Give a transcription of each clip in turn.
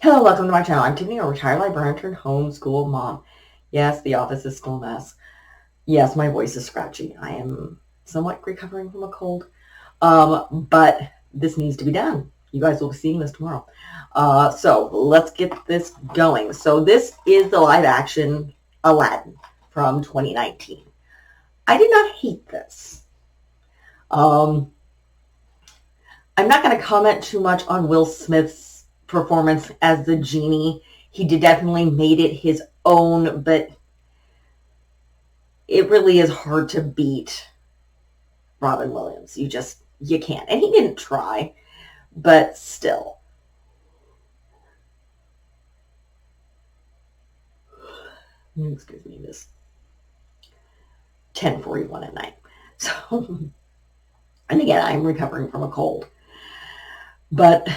Hello, welcome to my channel. I'm Tiffany, a retired librarian turned homeschool mom. Yes, the office is still a mess. Yes, my voice is scratchy. I am somewhat recovering from a cold. But this needs to be done. You guys will be seeing this tomorrow. So let's get this going. So this is the live action Aladdin from 2019. I did not hate this. I'm not going to comment too much on Will Smith's performance as the genie. He definitely made it his own, but it really is hard to beat Robin Williams. You can't. And he didn't try, but still. Excuse me, this 10:41 at night. So, and again, I'm recovering from a cold. But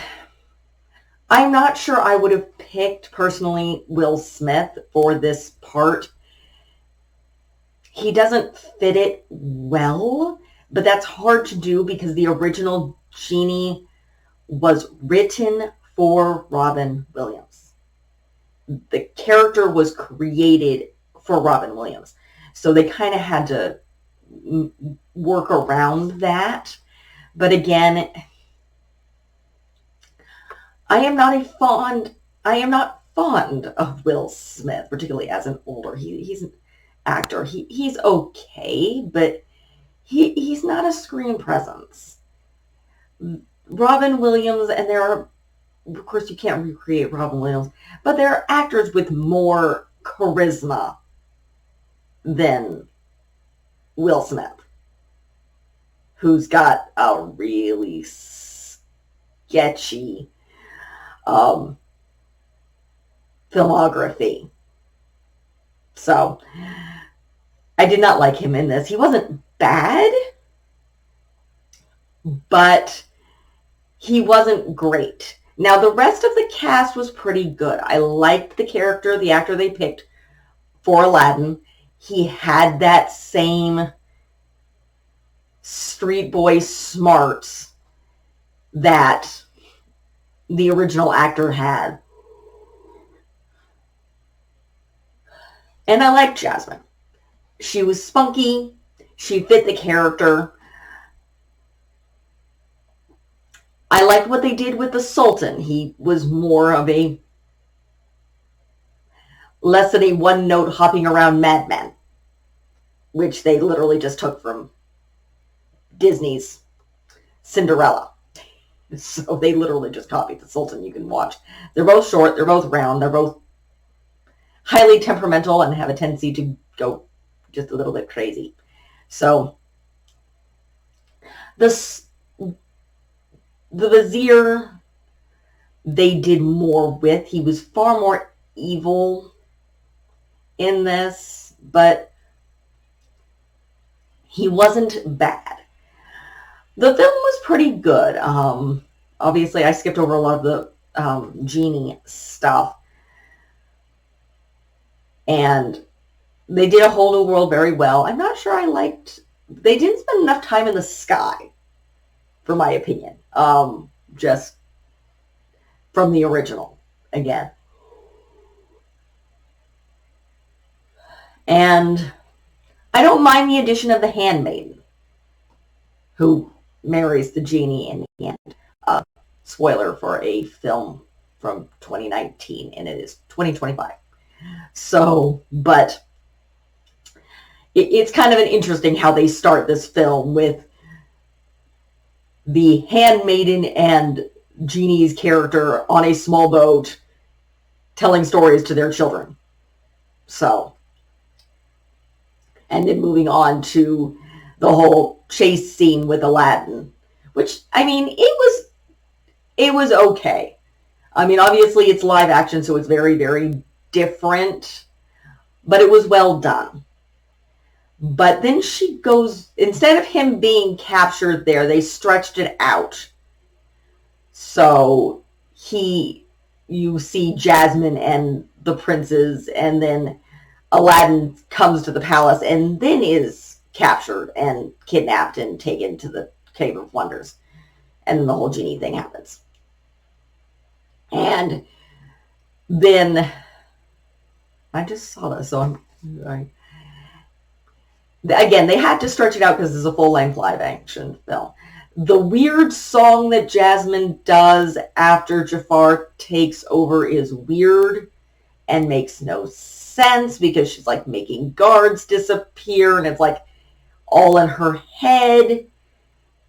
I'm not sure I would have picked, personally, Will Smith for this part. He doesn't fit it well, but that's hard to do because the original genie was written for Robin Williams. The character was created for Robin Williams. So they kind of had to work around that. But again, I am not fond of Will Smith, particularly as an older. He's an actor. He's okay, but he's not a screen presence. Robin Williams, and there are, of course, you can't recreate Robin Williams, but there are actors with more charisma than Will Smith, who's got a really sketchy filmography. So I did not like him in this. He wasn't bad, but he wasn't great. Now, the rest of the cast was pretty good. I liked the character, the actor they picked for Aladdin. He had that same street boy smarts that the original actor had. And I liked Jasmine. She was spunky. She fit the character. I liked what they did with the Sultan. He was more of a less than a one-note hopping around madman, which they literally just took from Disney's Cinderella. So they literally just copied the Sultan. You can watch. They're both short. They're both round. They're both highly temperamental and have a tendency to go just a little bit crazy. So the vizier, they did more with. He was far more evil in this, but he wasn't bad. The film was pretty good. Obviously, I skipped over a lot of the genie stuff. And they did A Whole New World very well. I'm not sure they didn't spend enough time in the sky, for my opinion. Just from the original, again. And I don't mind the addition of the handmaiden, who marries the genie in the end. Spoiler for a film from 2019, and it is 2025. So, but it's kind of an interesting how they start this film with the handmaiden and genie's character on a small boat telling stories to their children. So, and then moving on to the whole chase scene with Aladdin, which, I mean, it was okay. I mean, obviously it's live action, so it's very, very different, but it was well done. But then she goes, instead of him being captured there, they stretched it out. So you see Jasmine and the princes, and then Aladdin comes to the palace and then is captured and kidnapped and taken to the Cave of Wonders. And then the whole genie thing happens. And Then I just saw this, so again, they had to stretch it out because it's a full-length live-action film. The weird song that Jasmine does after Jafar takes over is weird and makes no sense because she's like making guards disappear and it's like all in her head.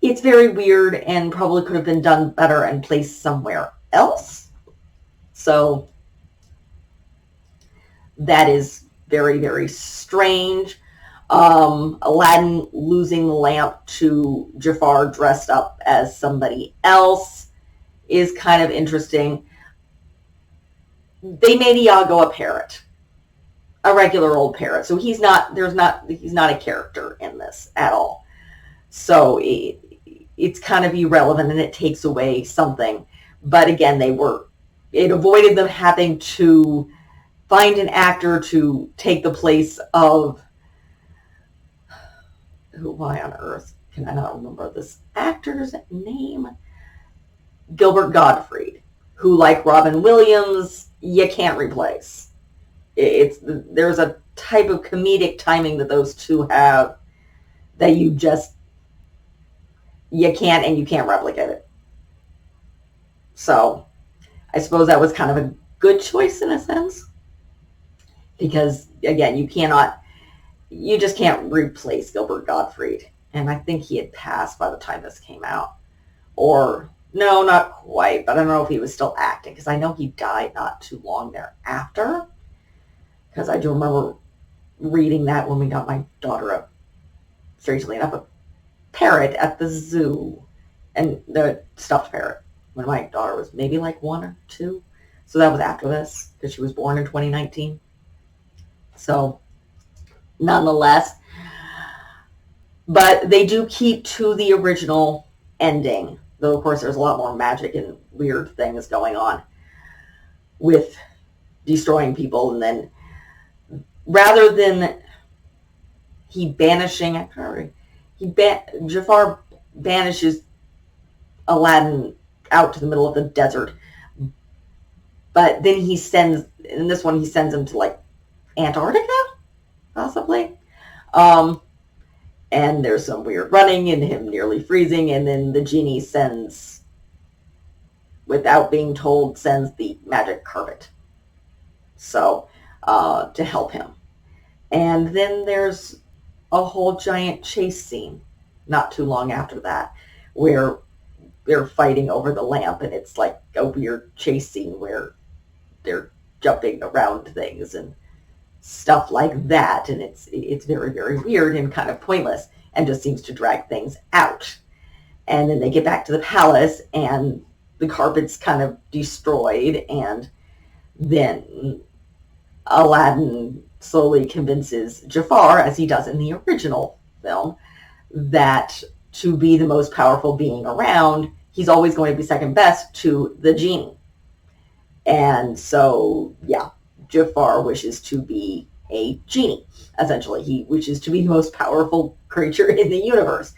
It's very weird and probably could have been done better and placed somewhere else. So that is very, very strange. Aladdin losing the lamp to Jafar dressed up as somebody else is kind of interesting. They made Iago a parrot, a regular old parrot. So he's not a character in this at all. So it's kind of irrelevant and it takes away something. But again, it avoided them having to find an actor to take the place of, why on earth can I not remember this actor's name? Gilbert Gottfried, who, like Robin Williams, you can't replace. There's a type of comedic timing that those two have that you can't replicate it. So I suppose that was kind of a good choice in a sense, because again, you just can't replace Gilbert Gottfried. And I think he had passed by the time this came out. Or, no, not quite, but I don't know if he was still acting, because I know he died not too long thereafter. Because I do remember reading that when we got my daughter strangely enough, a parrot at the zoo. And the stuffed parrot, when my daughter was maybe like 1 or 2. So that was after this, because she was born in 2019. So nonetheless, but they do keep to the original ending, though of course there's a lot more magic and weird things going on with destroying people. And then rather than Jafar banishes Aladdin out to the middle of the desert, but then in this one he sends him to like Antarctica, possibly. And there's some weird running and him nearly freezing, and then the genie without being told, sends the magic carpet. So, to help him. And then there's a whole giant chase scene not too long after that, where they're fighting over the lamp, and it's like a weird chase scene where they're jumping around things and stuff like that, and it's very, very weird and kind of pointless and just seems to drag things out. And then they get back to the palace and the carpet's kind of destroyed, and then Aladdin slowly convinces Jafar, as he does in the original film, that to be the most powerful being around, he's always going to be second best to the genie. And so, yeah, Jafar wishes to be a genie. Essentially, he wishes to be the most powerful creature in the universe.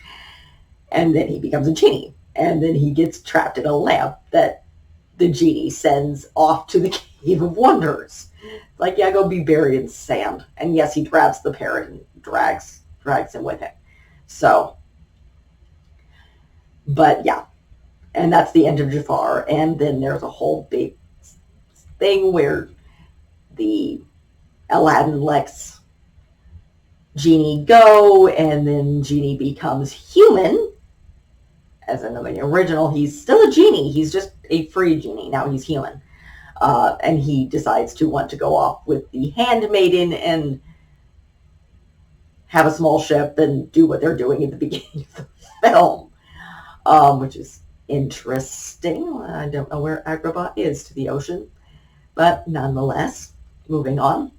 And then he becomes a genie. And then he gets trapped in a lamp that the genie sends off to the Cave of Wonders. Like, yeah, go be buried in sand. And yes, he grabs the parrot and drags him with him. So, but yeah. And that's the end of Jafar. And then there's a whole big thing where the Aladdin lets Genie go, and then Genie becomes human. As in the original, he's still a genie. He's just a free genie. Now he's human. And he decides to want to go off with the handmaiden and have a small ship and do what they're doing at the beginning of the film, which is interesting. I don't know where Agrabah is to the ocean, but nonetheless, moving on.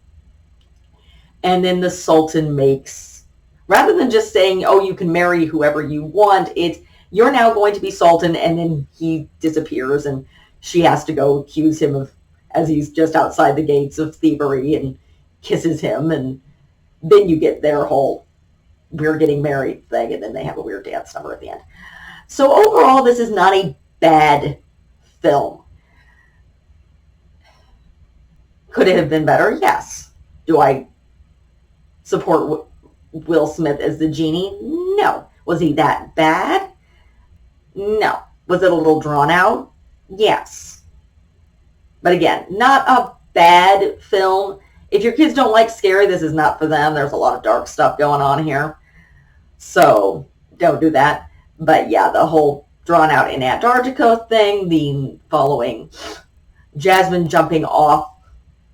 And then the Sultan makes, rather than just saying, oh, you can marry whoever you want, you're now going to be Sultan, and then he disappears, and she has to go accuse him of, as he's just outside the gates, of thievery, and kisses him, and then you get their whole we're getting married thing, and then they have a weird dance number at the end. So overall, this is not a bad film. Could it have been better? Yes. Do I support Will Smith as the genie? No. Was he that bad? No. Was it a little drawn out? Yes. But again, not a bad film. If your kids don't like scary, this is not for them. There's a lot of dark stuff going on here. So don't do that. But yeah, the whole drawn out in Antarctica thing, the following Jasmine jumping off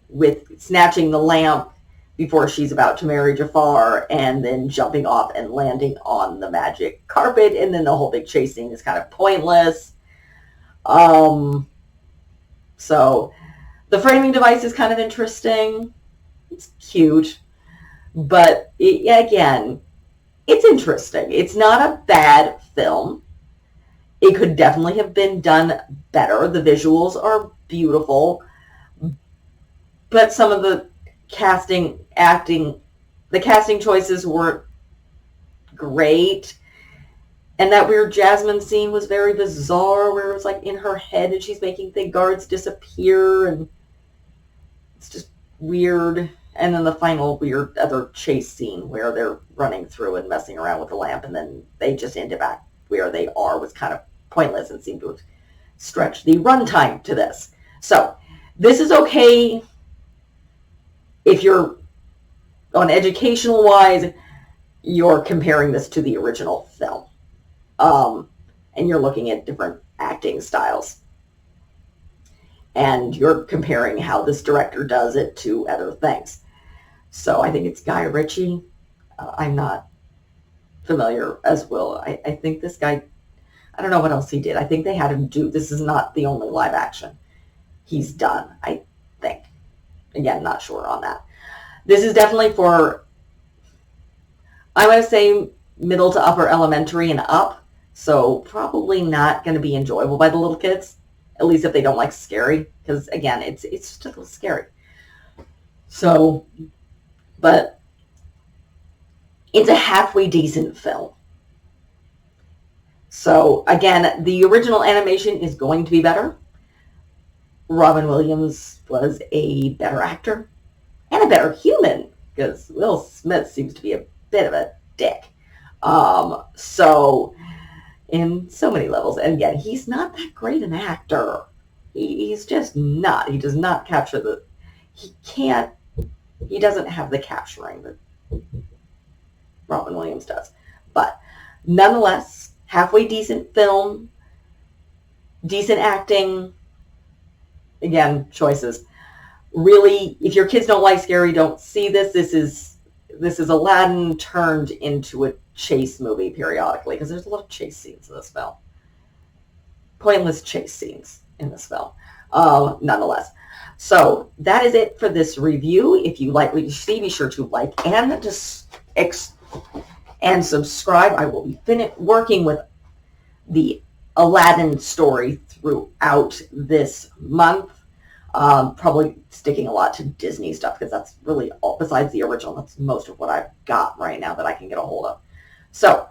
with snatching the lamp before she's about to marry Jafar, and then jumping off and landing on the magic carpet, and then the whole big chase scene is kind of pointless. So the framing device is kind of interesting. It's cute, but again, it's interesting. It's not a bad film. It could definitely have been done better. The visuals are beautiful, but some of the casting choices weren't great. And that weird Jasmine scene was very bizarre, where it was like in her head and she's making the guards disappear, and it's just weird. And then the final weird other chase scene where they're running through and messing around with the lamp, and then they just end back where they are, was kind of pointless and seemed to stretch the runtime to this. So this is okay if you're on educational wise, you're comparing this to the original film. And you're looking at different acting styles. And you're comparing how this director does it to other things. So I think it's Guy Ritchie. I'm not familiar as well. I think this guy, I don't know what else he did. I think they had him do, this is not the only live action he's done, I think. Again, not sure on that. This is definitely for, I'm going to say middle to upper elementary and up. So probably not going to be enjoyable by the little kids, at least if they don't like scary, because again, it's just a little scary. So, but it's a halfway decent film. So again, the original animation is going to be better. Robin Williams was a better actor and a better human, because Will Smith seems to be a bit of a dick. So in so many levels, and again, he's not that great an actor. He's just not. He does not capture he doesn't have the capturing that Robin Williams does. But nonetheless, halfway decent film, decent acting, again, choices. Really, if your kids don't like scary, don't see this. This is Aladdin turned into a chase movie periodically, because there's a lot of chase scenes in this film. Pointless chase scenes in this film, nonetheless. So that is it for this review. If you like what you see, be sure to like and subscribe. I will be working with the Aladdin story throughout this month. Probably sticking a lot to Disney stuff, because that's really all, besides the original, that's most of what I've got right now that I can get a hold of. So,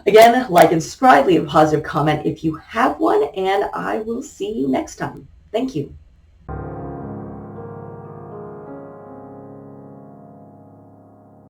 again, like and subscribe, leave a positive comment if you have one, and I will see you next time. Thank you.